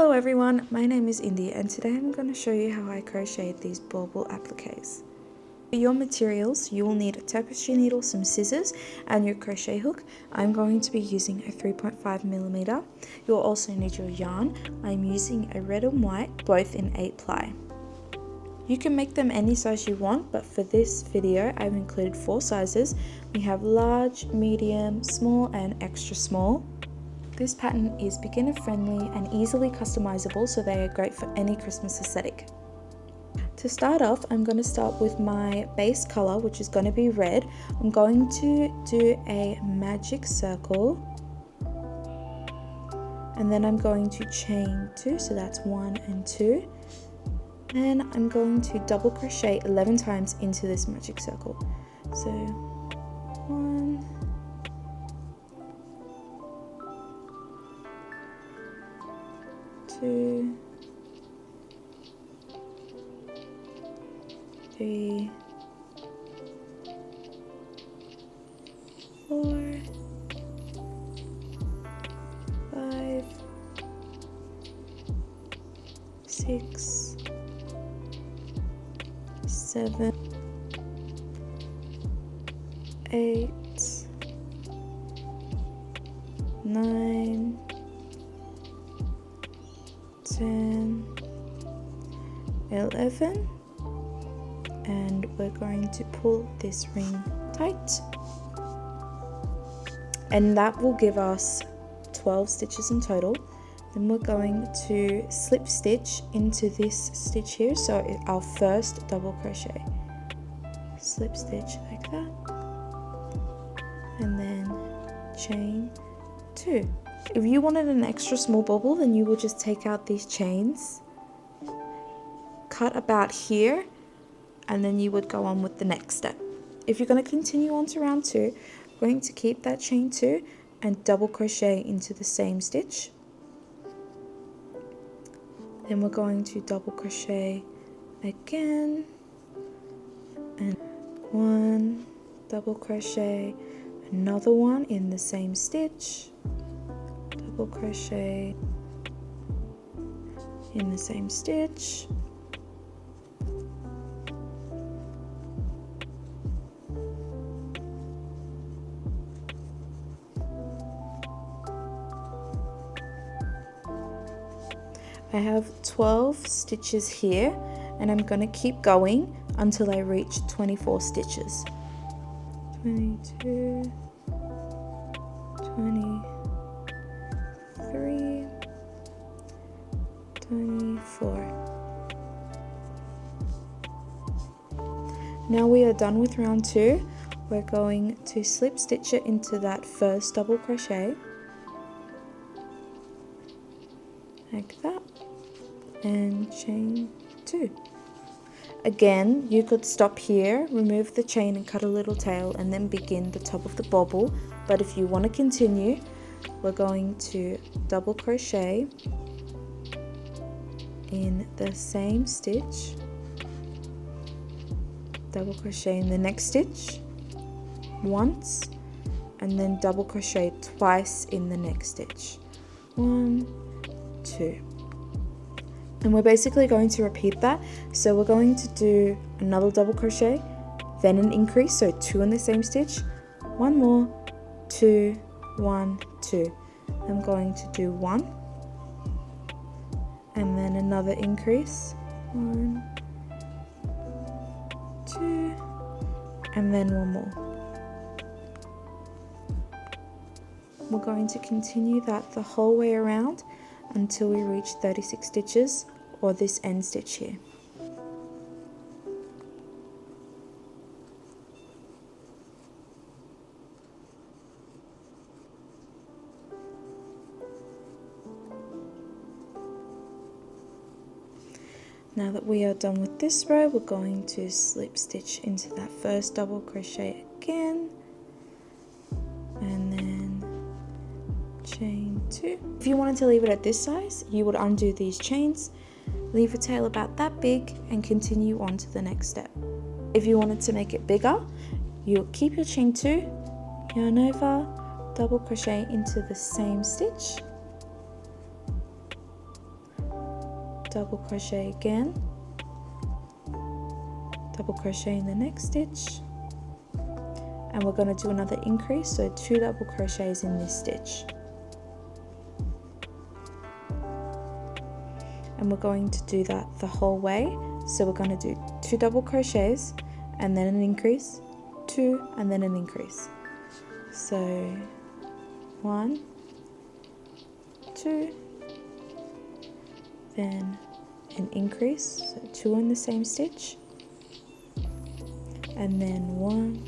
Hello everyone, my name is Indy and today I'm going to show you how I crocheted these bauble appliques. For your materials, you will need a tapestry needle, some scissors and your crochet hook. I'm going to be using a 3.5mm. You'll also need your yarn. I'm using a red and white, both in 8 ply. You can make them any size you want, but for this video I've included 4 sizes. We have large, medium, small and extra small. This pattern is beginner friendly and easily customizable, so they are great for any Christmas aesthetic. To start off, I'm going to start with my base color, which is going to be red. I'm going to do a magic circle and then I'm going to chain 2, so that's 1 and 2. And I'm going to double crochet 11 times into this magic circle. So 1, 2, 3, 4, 5, 6, 7, 8, 9, 10, 11, and we're going to pull this ring tight, and that will give us 12 stitches in total. Then we're going to slip stitch into this stitch here, so our first double crochet. Slip stitch like that, and then chain 2. If you wanted an extra small bauble, then you will just take out these chains, cut about here, and then you would go on with the next step. If you're going to continue on to round 2, we're going to keep that chain 2 and double crochet into the same stitch. Then we're going to double crochet again, and 1, double crochet, another one in the same stitch, double crochet in the same stitch, I have 12 stitches here, and I'm going to keep going until I reach 24 stitches. 22, 23, 24. Now we are done with round 2. We're going to slip stitch it into that first double crochet, like that, and chain 2. Again, you could stop here, remove the chain and cut a little tail, and then begin the top of the bauble. But if you want to continue, we're going to double crochet in the same stitch, double crochet in the next stitch once, and then double crochet twice in the next stitch. 1, 2. And we're basically going to repeat that. So we're going to do another double crochet, then an increase, so 2 in the same stitch, 1 more, 2, 1, 2. I'm going to do 1, and then another increase, 1, 2, and then 1 more. We're going to continue that the whole way around until we reach 36 stitches, or this end stitch here. Now that we are done with this row, we're going to slip stitch into that first double crochet again, and then chain 2. If you wanted to leave it at this size, you would undo these chains, leave a tail about that big, and continue on to the next step. If you wanted to make it bigger, you keep your chain 2, yarn over, double crochet into the same stitch, double crochet again, double crochet in the next stitch, and we're going to do another increase, so 2 double crochets in this stitch. And we're going to do that the whole way, so we're going to do 2 double crochets and then an increase, 2 and then an increase. So 1, 2, then an increase, so 2 in the same stitch, and then 1,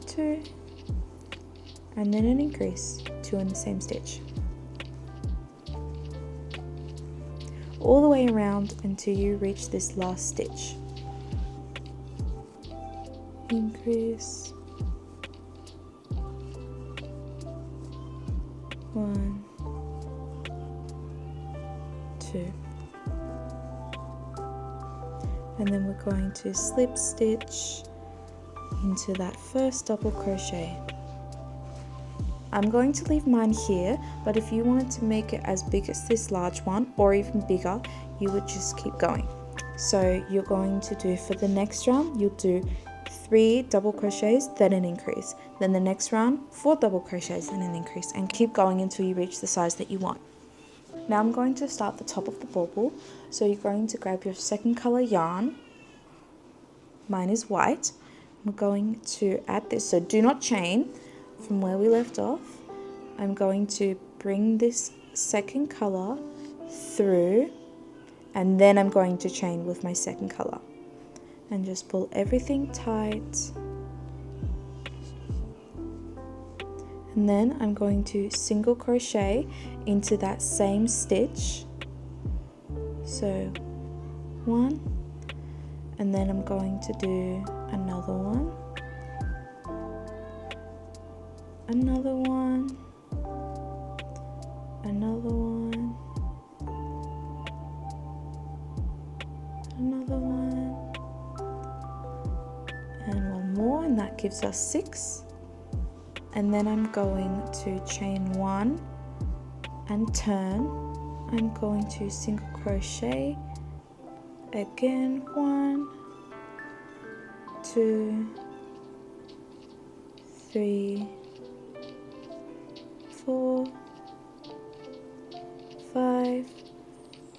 2, and then an increase, 2 in the same stitch, all the way around until you reach this last stitch. Increase, 1, 2, and then we're going to slip stitch into that first double crochet. I'm going to leave mine here, but if you wanted to make it as big as this large one or even bigger, you would just keep going. So you're going to do, for the next round, you'll do 3 double crochets, then an increase. Then the next round, 4 double crochets, then an increase, and keep going until you reach the size that you want. Now I'm going to start the top of the bauble. So you're going to grab your second color yarn. Mine is white. I'm going to add this, so do not chain from where we left off. I'm going to bring this second color through, and then I'm going to chain with my second color and just pull everything tight, and then I'm going to single crochet into that same stitch, so 1, and then I'm going to do another one, another one, another one, another one, and one more, and that gives us 6. And then I'm going to chain 1 and turn. I'm going to single crochet again, 1, 2, 3, 4, 5,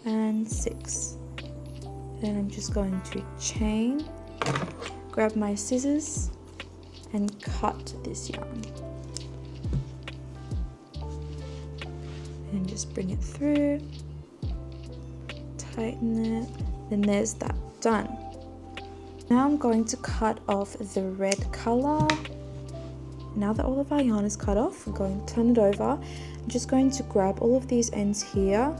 and 6. Then I'm just going to chain, grab my scissors, and cut this yarn. And just bring it through, tighten it, then there's that, done. Now I'm going to cut off the red color. Now that all of our yarn is cut off, I'm going to turn it over. I'm just going to grab all of these ends here,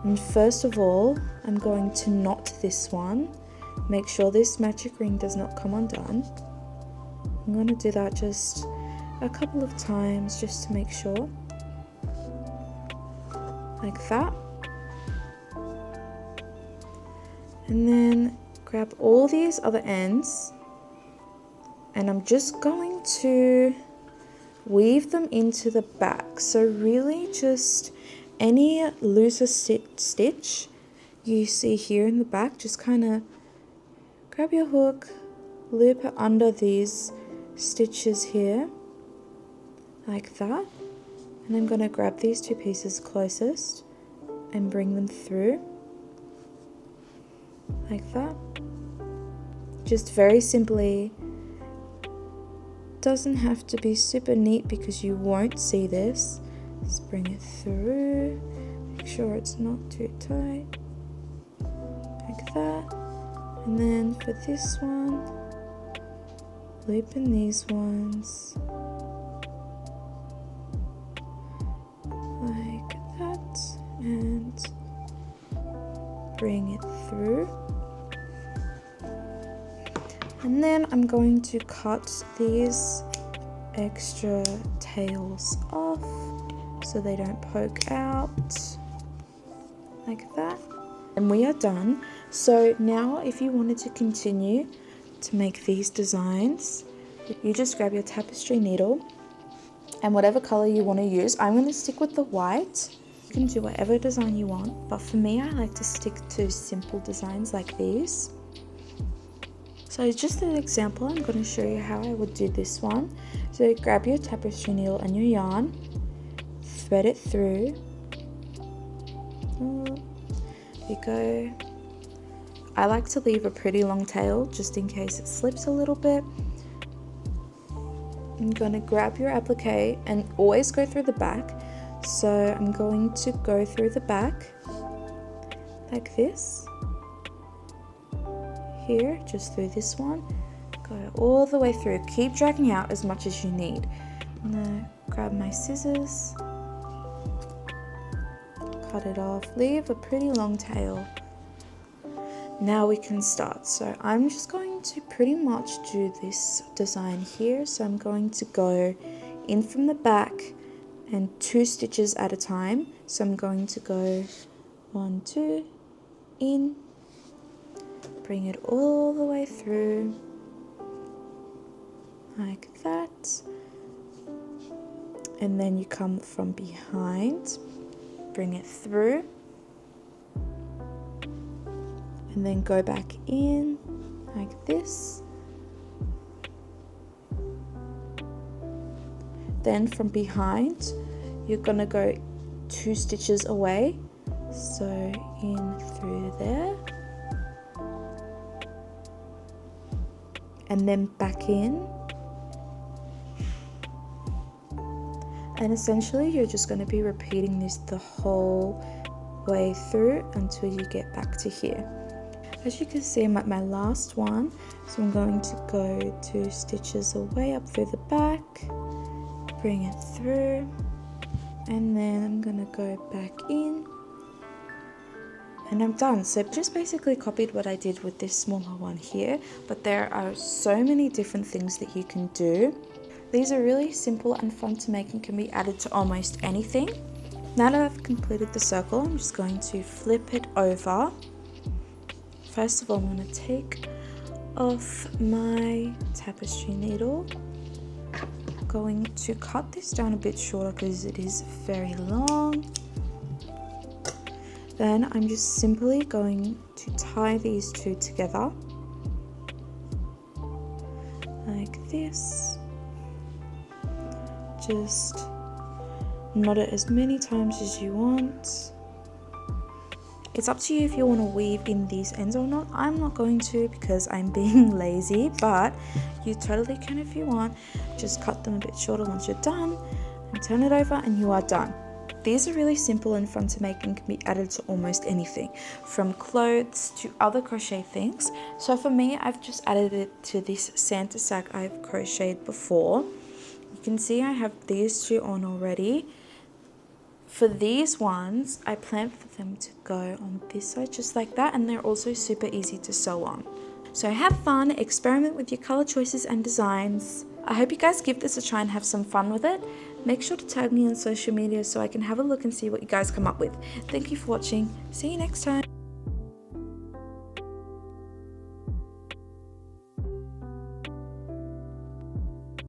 and first of all I'm going to knot this one. Make sure this magic ring does not come undone. I'm going to do that just a couple of times just to make sure, like that, and then grab all these other ends, and I'm just going to weave them into the back. So really just any looser stitch you see here in the back, just kind of grab your hook, loop it under these stitches here, like that, and I'm going to grab these 2 pieces closest and bring them through, like that. Just very simply, doesn't have to be super neat because you won't see this. Just bring it through, make sure it's not too tight, like that. And then for this one, loop in these ones, like that, and bring it through. And then I'm going to cut these extra tails off so they don't poke out, like that. And we are done. So now if you wanted to continue to make these designs, you just grab your tapestry needle and whatever color you want to use. I'm going to stick with the white You can do whatever design you want, but for me I like to stick to simple designs like these. So just an example, I'm going to show you how I would do this one. So grab your tapestry needle and your yarn, thread it through. There you go. I like to leave a pretty long tail just in case it slips a little bit. I'm going to grab your applique and always go through the back. So I'm going to go through the back like this. Here, just through this one. Go all the way through. Keep dragging out as much as you need. I'm going to grab my scissors. Cut it off. Leave a pretty long tail. Now we can start. So I'm just going to pretty much do this design here. So I'm going to go in from the back and 2 stitches at a time. So I'm going to go 1, 2, in, bring it all the way through like that, and then you come from behind, bring it through, and then go back in like this. Then from behind you're gonna go 2 stitches away, so in through there and then back in, and essentially you're just going to be repeating this the whole way through until you get back to here. As you can see, I'm at my last one, so I'm going to go 2 stitches away up through the back, bring it through, and then I'm going to go back in, and I'm done. So I've just basically copied what I did with this smaller one here, but there are so many different things that you can do. These are really simple and fun to make and can be added to almost anything. Now that I've completed the circle, I'm just going to flip it over. First of all, I'm going to take off my tapestry needle. I'm going to cut this down a bit shorter because it is very long. Then I'm just simply going to tie these 2 together like this. Just knot it as many times as you want. It's up to you if you want to weave in these ends or not. I'm not going to because I'm being lazy, but you totally can if you want. Just cut them a bit shorter once you're done and turn it over and you are done. These are really simple and fun to make and can be added to almost anything, from clothes to other crochet things. So for me, I've just added it to this Santa sack I've crocheted before. You can see I have these 2 on already. For these ones, I plan for them to go on this side just like that, and they're also super easy to sew on. So have fun, experiment with your color choices and designs. I hope you guys give this a try and have some fun with it. Make sure to tag me on social media so I can have a look and see what you guys come up with. Thank you for watching. See you next time.